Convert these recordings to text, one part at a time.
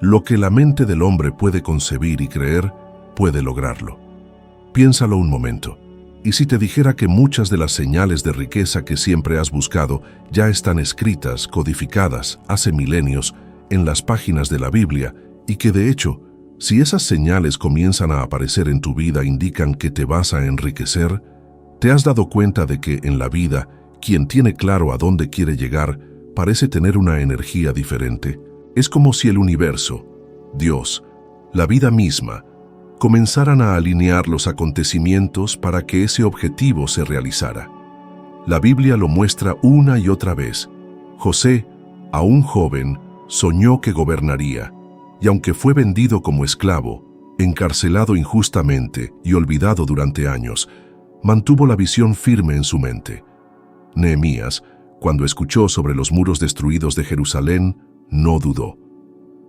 Lo que la mente del hombre puede concebir y creer, puede lograrlo. Piénsalo un momento. ¿Y si te dijera que muchas de las señales de riqueza que siempre has buscado ya están escritas, codificadas, hace milenios, en las páginas de la Biblia, y que de hecho, si esas señales comienzan a aparecer en tu vida indican que te vas a enriquecer? ¿Te has dado cuenta de que en la vida, quien tiene claro a dónde quiere llegar, parece tener una energía diferente? Es como si el universo, Dios, la vida misma, comenzaran a alinear los acontecimientos para que ese objetivo se realizara. La Biblia lo muestra una y otra vez. José, aún joven, soñó que gobernaría, y aunque fue vendido como esclavo, encarcelado injustamente y olvidado durante años, mantuvo la visión firme en su mente. Nehemías, cuando escuchó sobre los muros destruidos de Jerusalén, no dudó.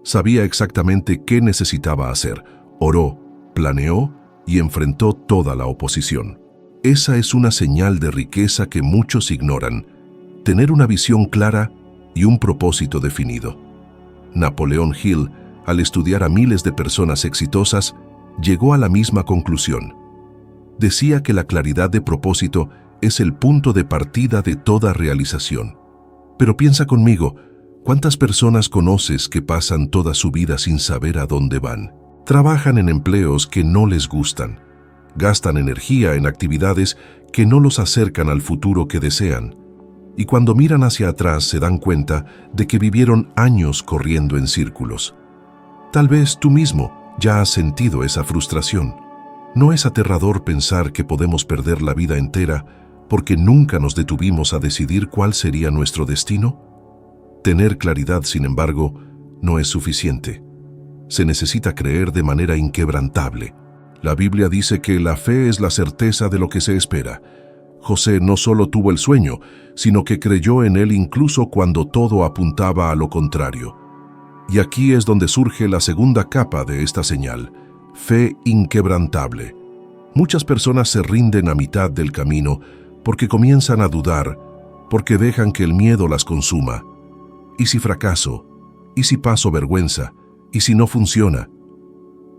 Sabía exactamente qué necesitaba hacer, oró, planeó y enfrentó toda la oposición. Esa es una señal de riqueza que muchos ignoran: tener una visión clara y un propósito definido. Napoleón Hill, al estudiar a miles de personas exitosas, llegó a la misma conclusión. Decía que la claridad de propósito es el punto de partida de toda realización. Pero piensa conmigo, ¿cuántas personas conoces que pasan toda su vida sin saber a dónde van? Trabajan en empleos que no les gustan, gastan energía en actividades que no los acercan al futuro que desean, y cuando miran hacia atrás se dan cuenta de que vivieron años corriendo en círculos. Tal vez tú mismo ya has sentido esa frustración. ¿No es aterrador pensar que podemos perder la vida entera porque nunca nos detuvimos a decidir cuál sería nuestro destino? Tener claridad, sin embargo, no es suficiente. Se necesita creer de manera inquebrantable. La Biblia dice que la fe es la certeza de lo que se espera. José no solo tuvo el sueño, sino que creyó en él incluso cuando todo apuntaba a lo contrario. Y aquí es donde surge la segunda capa de esta señal: fe inquebrantable. Muchas personas se rinden a mitad del camino porque comienzan a dudar, porque dejan que el miedo las consuma. ¿Y si fracaso? ¿Y si paso vergüenza? ¿Y si no funciona?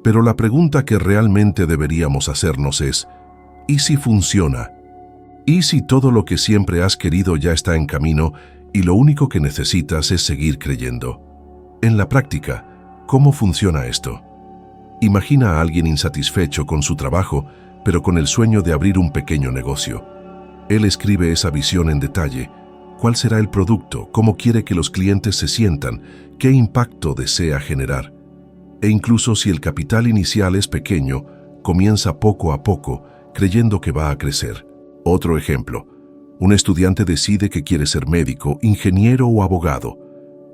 Pero la pregunta que realmente deberíamos hacernos es: ¿y si funciona? ¿Y si todo lo que siempre has querido ya está en camino y lo único que necesitas es seguir creyendo? En la práctica, ¿cómo funciona esto? Imagina a alguien insatisfecho con su trabajo, pero con el sueño de abrir un pequeño negocio. Él escribe esa visión en detalle. ¿Cuál será el producto? ¿Cómo quiere que los clientes se sientan? ¿Qué impacto desea generar? E incluso si el capital inicial es pequeño, comienza poco a poco, creyendo que va a crecer. Otro ejemplo: un estudiante decide que quiere ser médico, ingeniero o abogado.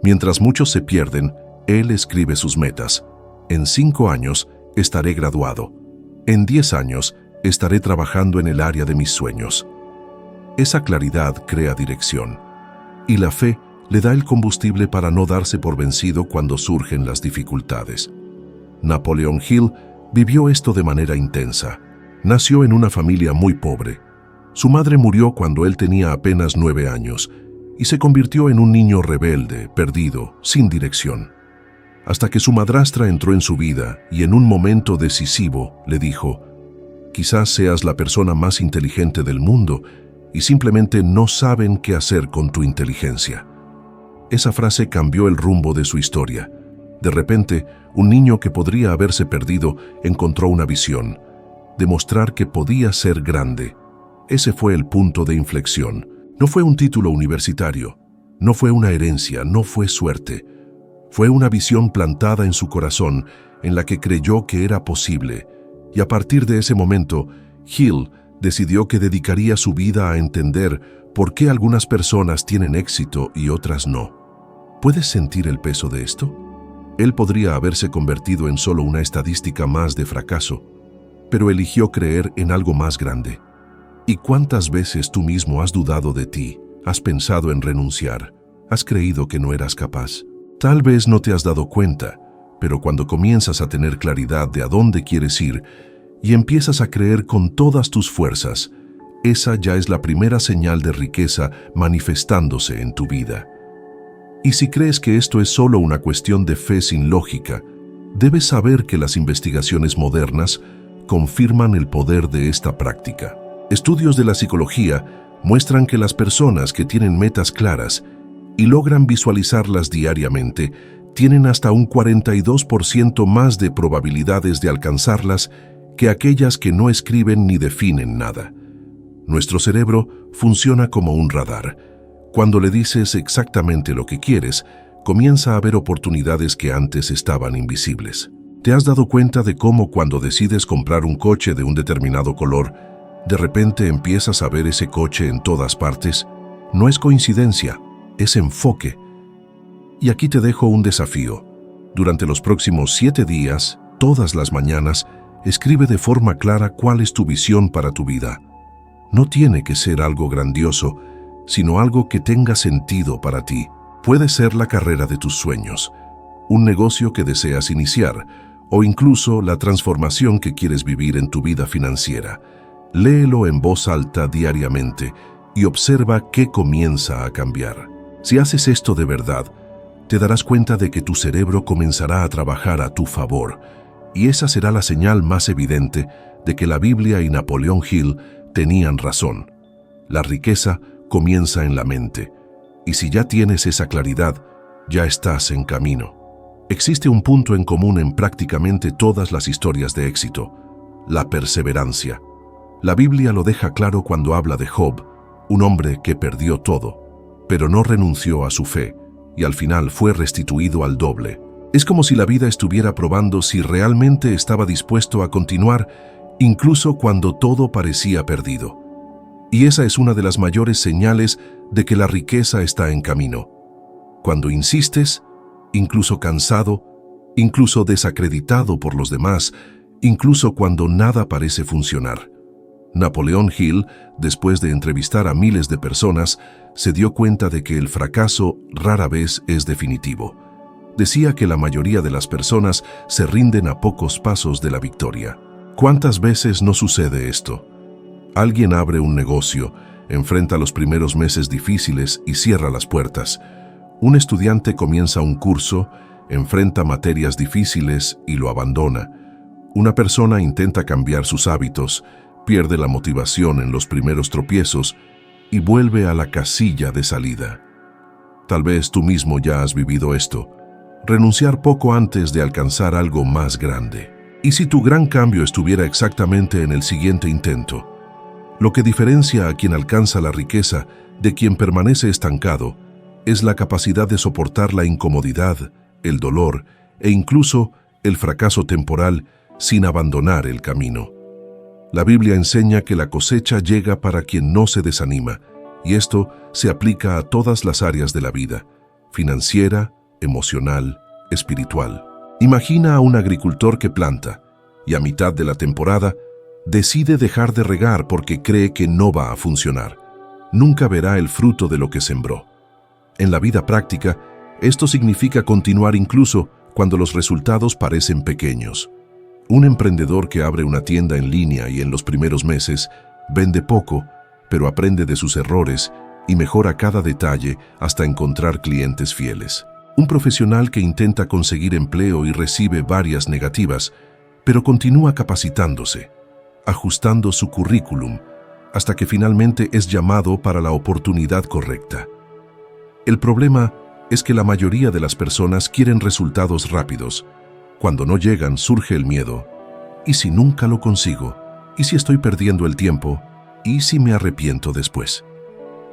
Mientras muchos se pierden, él escribe sus metas. En 5 años estaré graduado. En 10 años estaré trabajando en el área de mis sueños. Esa claridad crea dirección. Y la fe le da el combustible para no darse por vencido cuando surgen las dificultades. Napoleón Hill vivió esto de manera intensa. Nació en una familia muy pobre. Su madre murió cuando él tenía apenas 9 años y se convirtió en un niño rebelde, perdido, sin dirección. Hasta que su madrastra entró en su vida y en un momento decisivo le dijo: «Quizás seas la persona más inteligente del mundo y simplemente no saben qué hacer con tu inteligencia». Esa frase cambió el rumbo de su historia. De repente, un niño que podría haberse perdido encontró una visión: demostrar que podía ser grande. Ese fue el punto de inflexión. No fue un título universitario, no fue una herencia, no fue suerte. Fue una visión plantada en su corazón, en la que creyó que era posible. Y a partir de ese momento, Hill decidió que dedicaría su vida a entender por qué algunas personas tienen éxito y otras no. ¿Puedes sentir el peso de esto? Él podría haberse convertido en solo una estadística más de fracaso, pero eligió creer en algo más grande. ¿Y cuántas veces tú mismo has dudado de ti? ¿Has pensado en renunciar? ¿Has creído que no eras capaz? Tal vez no te has dado cuenta, pero cuando comienzas a tener claridad de a dónde quieres ir y empiezas a creer con todas tus fuerzas, esa ya es la primera señal de riqueza manifestándose en tu vida. Y si crees que esto es solo una cuestión de fe sin lógica, debes saber que las investigaciones modernas confirman el poder de esta práctica. Estudios de la psicología muestran que las personas que tienen metas claras y logran visualizarlas diariamente tienen hasta un 42% más de probabilidades de alcanzarlas que aquellas que no escriben ni definen nada. Nuestro cerebro funciona como un radar. Cuando le dices exactamente lo que quieres, comienza a ver oportunidades que antes estaban invisibles. ¿Te has dado cuenta de cómo cuando decides comprar un coche de un determinado color, de repente empiezas a ver ese coche en todas partes? No es coincidencia, es enfoque. Y aquí te dejo un desafío. Durante los próximos 7 días, todas las mañanas, escribe de forma clara cuál es tu visión para tu vida. No tiene que ser algo grandioso, sino algo que tenga sentido para ti. Puede ser la carrera de tus sueños, un negocio que deseas iniciar, o incluso la transformación que quieres vivir en tu vida financiera. Léelo en voz alta diariamente y observa qué comienza a cambiar. Si haces esto de verdad, te darás cuenta de que tu cerebro comenzará a trabajar a tu favor, y esa será la señal más evidente de que la Biblia y Napoleón Hill tenían razón. La riqueza comienza en la mente, y si ya tienes esa claridad, ya estás en camino. Existe un punto en común en prácticamente todas las historias de éxito: la perseverancia. La Biblia lo deja claro cuando habla de Job, un hombre que perdió todo, pero no renunció a su fe, y al final fue restituido al doble. Es como si la vida estuviera probando si realmente estaba dispuesto a continuar, incluso cuando todo parecía perdido. Y esa es una de las mayores señales de que la riqueza está en camino. Cuando insistes, incluso cansado, incluso desacreditado por los demás, incluso cuando nada parece funcionar. Napoleón Hill, después de entrevistar a miles de personas, se dio cuenta de que el fracaso rara vez es definitivo. Decía que la mayoría de las personas se rinden a pocos pasos de la victoria. ¿Cuántas veces no sucede esto? Alguien abre un negocio, enfrenta los primeros meses difíciles y cierra las puertas. Un estudiante comienza un curso, enfrenta materias difíciles y lo abandona. Una persona intenta cambiar sus hábitos, pierde la motivación en los primeros tropiezos y vuelve a la casilla de salida. Tal vez tú mismo ya has vivido esto. Renunciar poco antes de alcanzar algo más grande. ¿Y si tu gran cambio estuviera exactamente en el siguiente intento? Lo que diferencia a quien alcanza la riqueza de quien permanece estancado es la capacidad de soportar la incomodidad, el dolor e incluso el fracaso temporal sin abandonar el camino. La Biblia enseña que la cosecha llega para quien no se desanima, y esto se aplica a todas las áreas de la vida: financiera, emocional, espiritual. Imagina a un agricultor que planta y a mitad de la temporada decide dejar de regar porque cree que no va a funcionar. Nunca verá el fruto de lo que sembró. En la vida práctica, esto significa continuar incluso cuando los resultados parecen pequeños. Un emprendedor que abre una tienda en línea y en los primeros meses vende poco, pero aprende de sus errores y mejora cada detalle hasta encontrar clientes fieles. Un profesional que intenta conseguir empleo y recibe varias negativas, pero continúa capacitándose, ajustando su currículum, hasta que finalmente es llamado para la oportunidad correcta. El problema es que la mayoría de las personas quieren resultados rápidos. Cuando no llegan, surge el miedo. ¿Y si nunca lo consigo? ¿Y si estoy perdiendo el tiempo? ¿Y si me arrepiento después?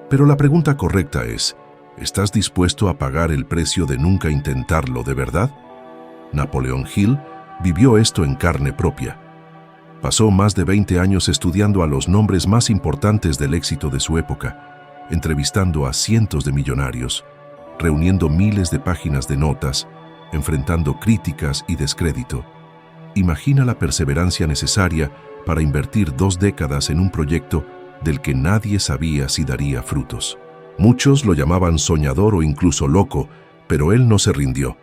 Pero la pregunta correcta es: ¿estás dispuesto a pagar el precio de nunca intentarlo de verdad? Napoleón Hill vivió esto en carne propia. Pasó más de 20 años estudiando a los nombres más importantes del éxito de su época, entrevistando a cientos de millonarios, reuniendo miles de páginas de notas, enfrentando críticas y descrédito. Imagina la perseverancia necesaria para invertir 2 décadas en un proyecto del que nadie sabía si daría frutos. Muchos lo llamaban soñador o incluso loco, pero él no se rindió.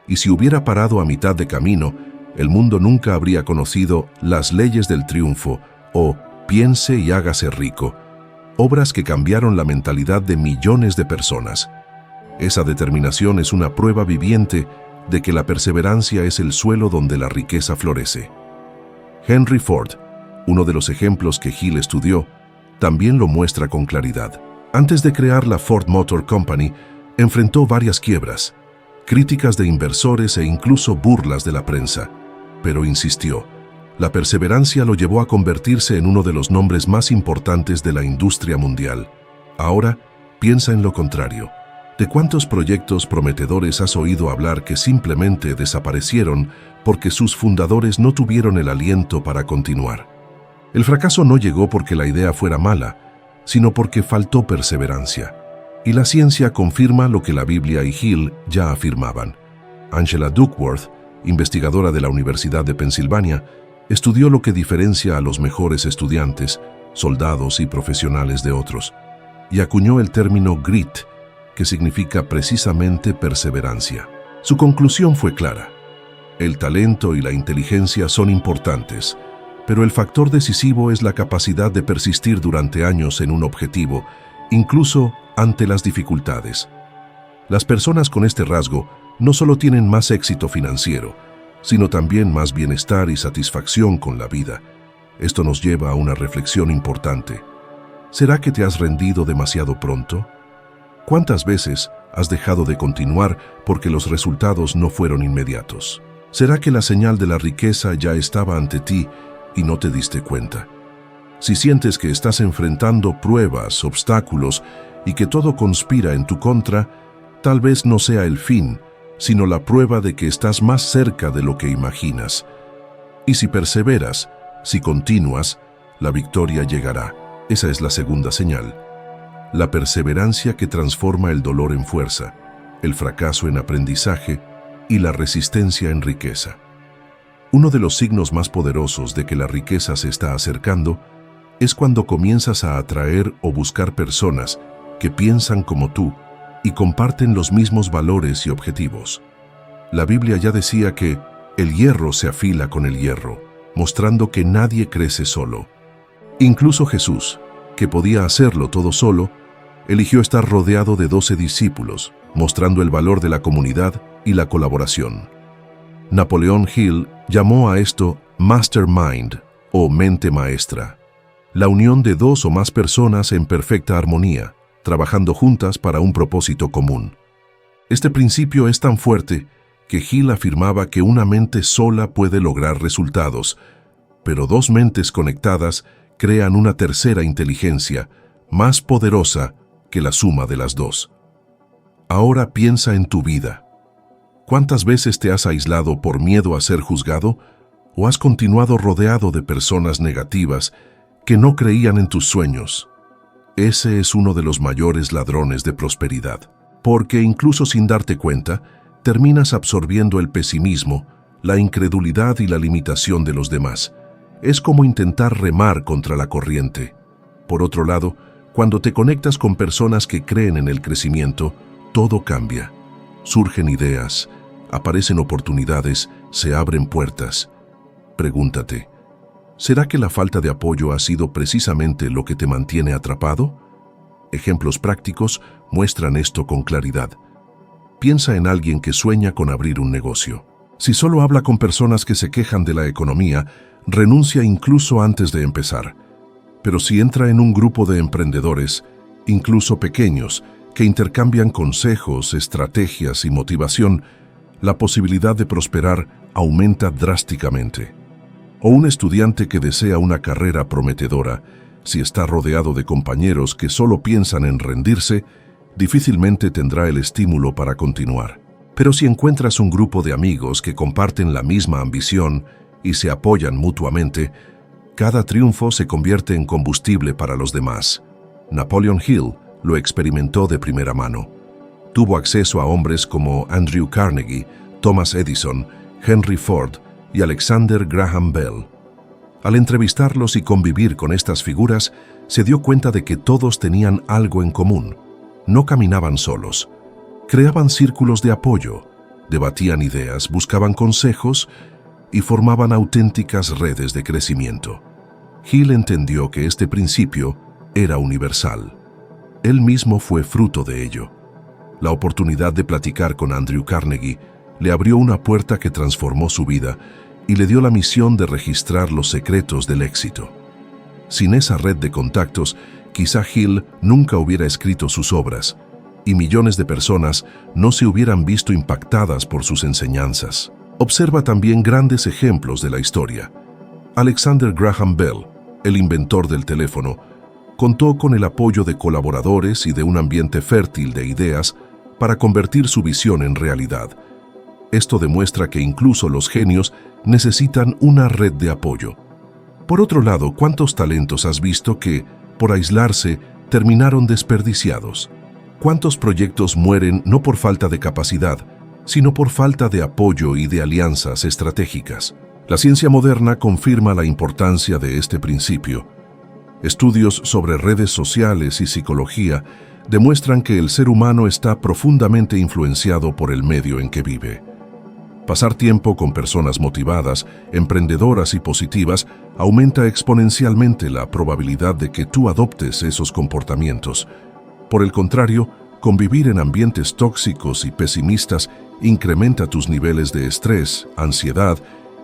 Y si hubiera parado a mitad de camino, el mundo nunca habría conocido Las leyes del triunfo o Piense y hágase rico, obras que cambiaron la mentalidad de millones de personas. Esa determinación es una prueba viviente de que la perseverancia es el suelo donde la riqueza florece. Henry Ford, uno de los ejemplos que Hill estudió, también lo muestra con claridad. Antes de crear la Ford Motor Company, enfrentó varias quiebras, críticas de inversores e incluso burlas de la prensa, pero insistió. La perseverancia lo llevó a convertirse en uno de los nombres más importantes de la industria mundial. Ahora, piensa en lo contrario. ¿De cuántos proyectos prometedores has oído hablar que simplemente desaparecieron porque sus fundadores no tuvieron el aliento para continuar? El fracaso no llegó porque la idea fuera mala, sino porque faltó perseverancia. Y la ciencia confirma lo que la Biblia y Hill ya afirmaban. Angela Duckworth, investigadora de la Universidad de Pensilvania, estudió lo que diferencia a los mejores estudiantes, soldados y profesionales de otros, y acuñó el término grit, que significa precisamente perseverancia. Su conclusión fue clara. El talento y la inteligencia son importantes, pero el factor decisivo es la capacidad de persistir durante años en un objetivo, incluso ante las dificultades. Las personas con este rasgo no solo tienen más éxito financiero, sino también más bienestar y satisfacción con la vida. Esto nos lleva a una reflexión importante. ¿Será que te has rendido demasiado pronto? ¿Cuántas veces has dejado de continuar porque los resultados no fueron inmediatos? ¿Será que la señal de la riqueza ya estaba ante ti y no te diste cuenta? Si sientes que estás enfrentando pruebas, obstáculos y que todo conspira en tu contra, tal vez no sea el fin, sino la prueba de que estás más cerca de lo que imaginas. Y si perseveras, si continúas, la victoria llegará. Esa es la segunda señal. La perseverancia que transforma el dolor en fuerza, el fracaso en aprendizaje y la resistencia en riqueza. Uno de los signos más poderosos de que la riqueza se está acercando es cuando comienzas a atraer o buscar personas que piensan como tú y comparten los mismos valores y objetivos. La Biblia ya decía que el hierro se afila con el hierro, mostrando que nadie crece solo. Incluso Jesús, que podía hacerlo todo solo, eligió estar rodeado de 12 discípulos, mostrando el valor de la comunidad y la colaboración. Napoleón Hill llamó a esto mastermind o mente maestra, la unión de dos o más personas en perfecta armonía, trabajando juntas para un propósito común. Este principio es tan fuerte que Hill afirmaba que una mente sola puede lograr resultados, pero dos mentes conectadas crean una tercera inteligencia, más poderosa que la suma de las dos. Ahora piensa en tu vida. ¿Cuántas veces te has aislado por miedo a ser juzgado o has continuado rodeado de personas negativas que no creían en tus sueños? Ese es uno de los mayores ladrones de prosperidad, porque incluso sin darte cuenta, terminas absorbiendo el pesimismo, la incredulidad y la limitación de los demás. Es como intentar remar contra la corriente. Por otro lado, cuando te conectas con personas que creen en el crecimiento, todo cambia. Surgen ideas, aparecen oportunidades, se abren puertas. Pregúntate, ¿será que la falta de apoyo ha sido precisamente lo que te mantiene atrapado? Ejemplos prácticos muestran esto con claridad. Piensa en alguien que sueña con abrir un negocio. Si solo habla con personas que se quejan de la economía, renuncia incluso antes de empezar. Pero si entra en un grupo de emprendedores, incluso pequeños, que intercambian consejos, estrategias y motivación, la posibilidad de prosperar aumenta drásticamente. O un estudiante que desea una carrera prometedora, si está rodeado de compañeros que solo piensan en rendirse, difícilmente tendrá el estímulo para continuar. Pero si encuentras un grupo de amigos que comparten la misma ambición y se apoyan mutuamente, cada triunfo se convierte en combustible para los demás. Napoleon Hill lo experimentó de primera mano. Tuvo acceso a hombres como Andrew Carnegie, Thomas Edison, Henry Ford y Alexander Graham Bell. Al entrevistarlos y convivir con estas figuras, se dio cuenta de que todos tenían algo en común. No caminaban solos. Creaban círculos de apoyo, debatían ideas, buscaban consejos y formaban auténticas redes de crecimiento. Hill entendió que este principio era universal. Él mismo fue fruto de ello. La oportunidad de platicar con Andrew Carnegie le abrió una puerta que transformó su vida y le dio la misión de registrar los secretos del éxito. Sin esa red de contactos, quizá Hill nunca hubiera escrito sus obras, y millones de personas no se hubieran visto impactadas por sus enseñanzas. Observa también grandes ejemplos de la historia. Alexander Graham Bell, el inventor del teléfono, contó con el apoyo de colaboradores y de un ambiente fértil de ideas para convertir su visión en realidad. Esto demuestra que incluso los genios necesitan una red de apoyo. Por otro lado, ¿cuántos talentos has visto que, por aislarse, terminaron desperdiciados? ¿Cuántos proyectos mueren no por falta de capacidad, sino por falta de apoyo y de alianzas estratégicas? La ciencia moderna confirma la importancia de este principio. Estudios sobre redes sociales y psicología demuestran que el ser humano está profundamente influenciado por el medio en que vive. Pasar tiempo con personas motivadas, emprendedoras y positivas aumenta exponencialmente la probabilidad de que tú adoptes esos comportamientos. Por el contrario, convivir en ambientes tóxicos y pesimistas incrementa tus niveles de estrés, ansiedad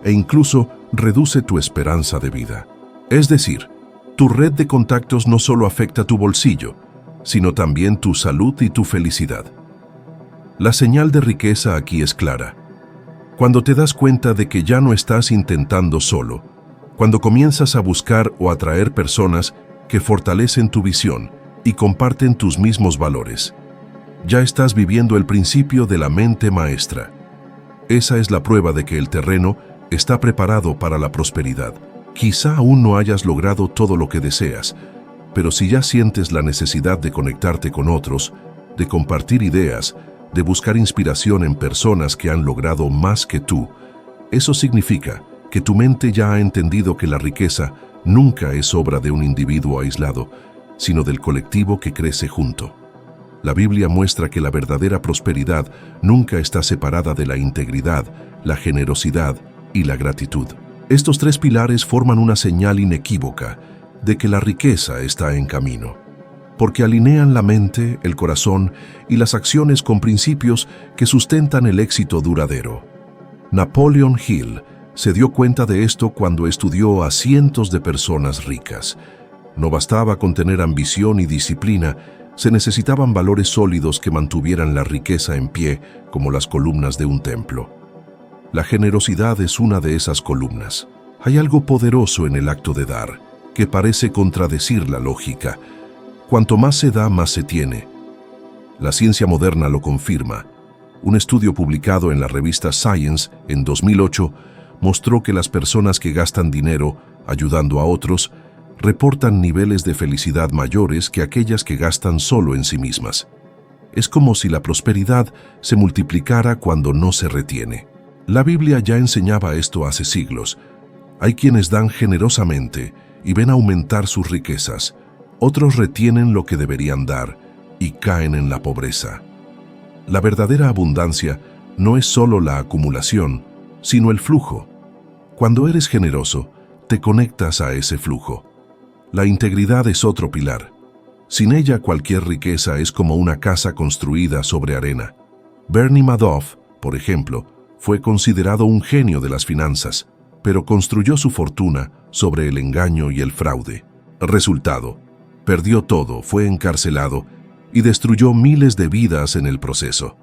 e incluso reduce tu esperanza de vida. Es decir, tu red de contactos no solo afecta tu bolsillo, sino también tu salud y tu felicidad. La señal de riqueza aquí es clara. Cuando te das cuenta de que ya no estás intentando solo, cuando comienzas a buscar o atraer personas que fortalecen tu visión y comparten tus mismos valores, ya estás viviendo el principio de la mente maestra. Esa es la prueba de que el terreno está preparado para la prosperidad. Quizá aún no hayas logrado todo lo que deseas, pero si ya sientes la necesidad de conectarte con otros, de compartir ideas, de buscar inspiración en personas que han logrado más que tú, eso significa que tu mente ya ha entendido que la riqueza nunca es obra de un individuo aislado, sino del colectivo que crece junto. La Biblia muestra que la verdadera prosperidad nunca está separada de la integridad, la generosidad y la gratitud. Estos tres pilares forman una señal inequívoca de que la riqueza está en camino, porque alinean la mente, el corazón y las acciones con principios que sustentan el éxito duradero. Napoleon Hill se dio cuenta de esto cuando estudió a cientos de personas ricas. No bastaba con tener ambición y disciplina, se necesitaban valores sólidos que mantuvieran la riqueza en pie como las columnas de un templo. La generosidad es una de esas columnas. Hay algo poderoso en el acto de dar, que parece contradecir la lógica. Cuanto más se da, más se tiene. La ciencia moderna lo confirma. Un estudio publicado en la revista Science en 2008 mostró que las personas que gastan dinero ayudando a otros reportan niveles de felicidad mayores que aquellas que gastan solo en sí mismas. Es como si la prosperidad se multiplicara cuando no se retiene. La Biblia ya enseñaba esto hace siglos. Hay quienes dan generosamente y ven aumentar sus riquezas. Otros retienen lo que deberían dar y caen en la pobreza. La verdadera abundancia no es solo la acumulación, sino el flujo. Cuando eres generoso, te conectas a ese flujo. La integridad es otro pilar. Sin ella, cualquier riqueza es como una casa construida sobre arena. Bernie Madoff, por ejemplo, fue considerado un genio de las finanzas, pero construyó su fortuna sobre el engaño y el fraude. Resultado: perdió todo, fue encarcelado y destruyó miles de vidas en el proceso.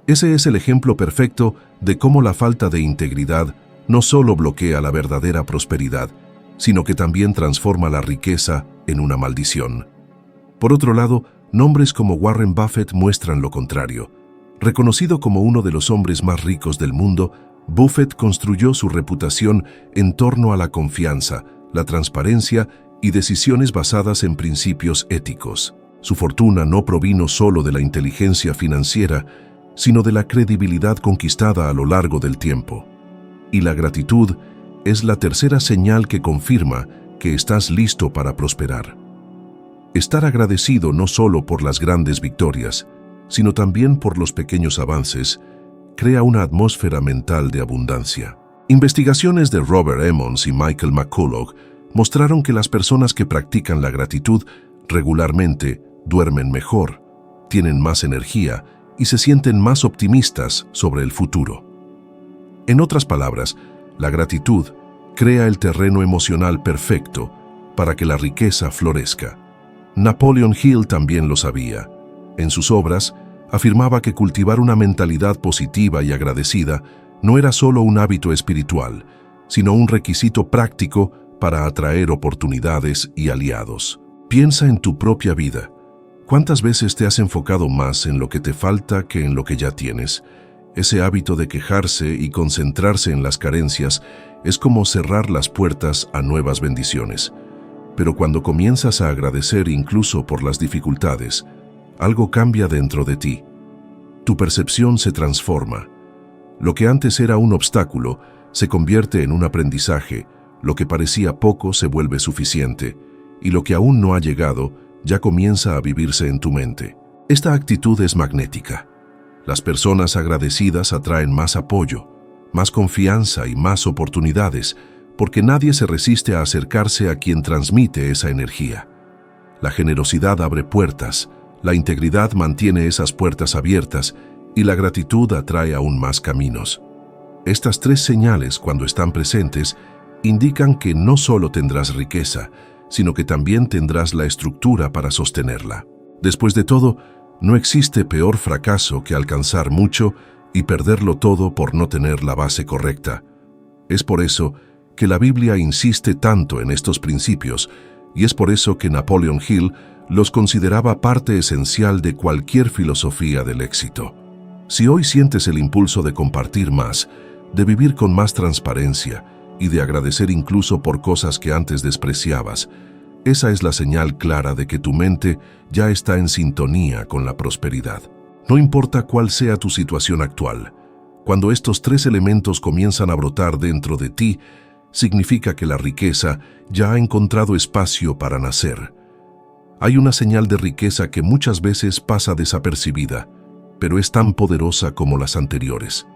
Ese es el ejemplo perfecto de cómo la falta de integridad no solo bloquea la verdadera prosperidad, sino que también transforma la riqueza en una maldición. Por otro lado, nombres como Warren Buffett muestran lo contrario. Reconocido como uno de los hombres más ricos del mundo, Buffett construyó su reputación en torno a la confianza, la transparencia y decisiones basadas en principios éticos. Su fortuna no provino solo de la inteligencia financiera, sino de la credibilidad conquistada a lo largo del tiempo. Y la gratitud es la tercera señal que confirma que estás listo para prosperar. Estar agradecido no solo por las grandes victorias, sino también por los pequeños avances, crea una atmósfera mental de abundancia. Investigaciones de Robert Emmons y Michael McCullough mostraron que las personas que practican la gratitud regularmente duermen mejor, tienen más energía y se sienten más optimistas sobre el futuro. En otras palabras, la gratitud crea el terreno emocional perfecto para que la riqueza florezca. Napoleon Hill también lo sabía. En sus obras, afirmaba que cultivar una mentalidad positiva y agradecida no era solo un hábito espiritual, sino un requisito práctico para atraer oportunidades y aliados. Piensa en tu propia vida. ¿Cuántas veces te has enfocado más en lo que te falta que en lo que ya tienes? Ese hábito de quejarse y concentrarse en las carencias es como cerrar las puertas a nuevas bendiciones. Pero cuando comienzas a agradecer incluso por las dificultades, algo cambia dentro de ti. Tu percepción se transforma. Lo que antes era un obstáculo se convierte en un aprendizaje, lo que parecía poco se vuelve suficiente, y lo que aún no ha llegado ya comienza a vivirse en tu mente. Esta actitud es magnética. Las personas agradecidas atraen más apoyo, más confianza y más oportunidades, porque nadie se resiste a acercarse a quien transmite esa energía. La generosidad abre puertas, la integridad mantiene esas puertas abiertas y la gratitud atrae aún más caminos. Estas tres señales, cuando están presentes, indican que no solo tendrás riqueza, sino que también tendrás la estructura para sostenerla. Después de todo, no existe peor fracaso que alcanzar mucho y perderlo todo por no tener la base correcta. Es por eso que la Biblia insiste tanto en estos principios, y es por eso que Napoleon Hill los consideraba parte esencial de cualquier filosofía del éxito. Si hoy sientes el impulso de compartir más, de vivir con más transparencia y de agradecer incluso por cosas que antes despreciabas, esa es la señal clara de que tu mente ya está en sintonía con la prosperidad. No importa cuál sea tu situación actual, cuando estos tres elementos comienzan a brotar dentro de ti, significa que la riqueza ya ha encontrado espacio para nacer. Hay una señal de riqueza que muchas veces pasa desapercibida, pero es tan poderosa como las anteriores: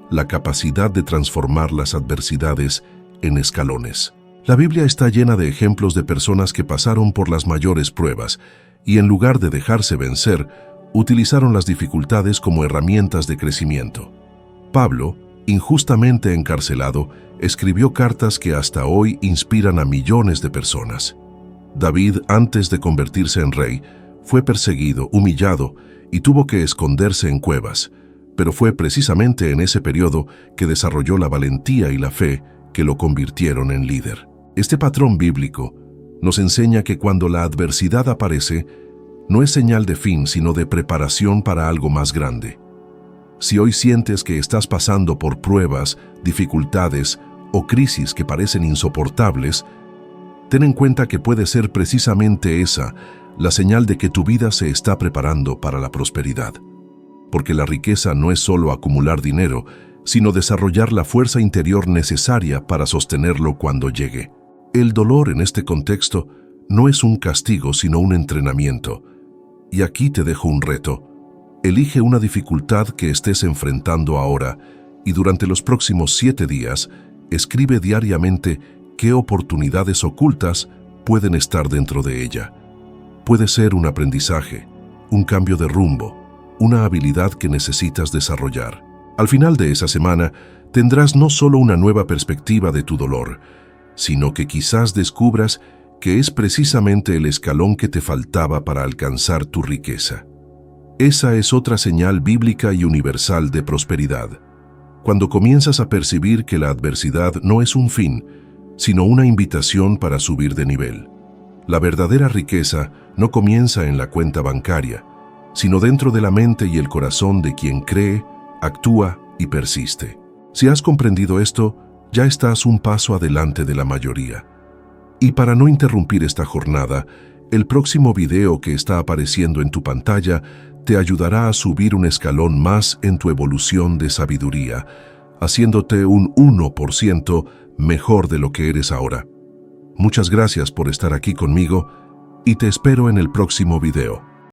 la capacidad de transformar las adversidades en escalones. La Biblia está llena de ejemplos de personas que pasaron por las mayores pruebas y, en lugar de dejarse vencer, utilizaron las dificultades como herramientas de crecimiento. Pablo, injustamente encarcelado, escribió cartas que hasta hoy inspiran a millones de personas. David, antes de convertirse en rey, fue perseguido, humillado y tuvo que esconderse en cuevas, pero fue precisamente en ese periodo que desarrolló la valentía y la fe que lo convirtieron en líder. Este patrón bíblico nos enseña que cuando la adversidad aparece, no es señal de fin, sino de preparación para algo más grande. Si hoy sientes que estás pasando por pruebas, dificultades o crisis que parecen insoportables, ten en cuenta que puede ser precisamente esa la señal de que tu vida se está preparando para la prosperidad. Porque la riqueza no es solo acumular dinero, sino desarrollar la fuerza interior necesaria para sostenerlo cuando llegue. El dolor en este contexto no es un castigo, sino un entrenamiento. Y aquí te dejo un reto. Elige una dificultad que estés enfrentando ahora y durante los próximos 7 días, escribe diariamente qué oportunidades ocultas pueden estar dentro de ella. Puede ser un aprendizaje, un cambio de rumbo, una habilidad que necesitas desarrollar. Al final de esa semana, tendrás no solo una nueva perspectiva de tu dolor, sino que quizás descubras que es precisamente el escalón que te faltaba para alcanzar tu riqueza. Esa es otra señal bíblica y universal de prosperidad. Cuando comienzas a percibir que la adversidad no es un fin, sino una invitación para subir de nivel. La verdadera riqueza no comienza en la cuenta bancaria, sino dentro de la mente y el corazón de quien cree, actúa y persiste. Si has comprendido esto, ya estás un paso adelante de la mayoría. Y para no interrumpir esta jornada, el próximo video que está apareciendo en tu pantalla te ayudará a subir un escalón más en tu evolución de sabiduría, haciéndote un 1% mejor de lo que eres ahora. Muchas gracias por estar aquí conmigo y te espero en el próximo video.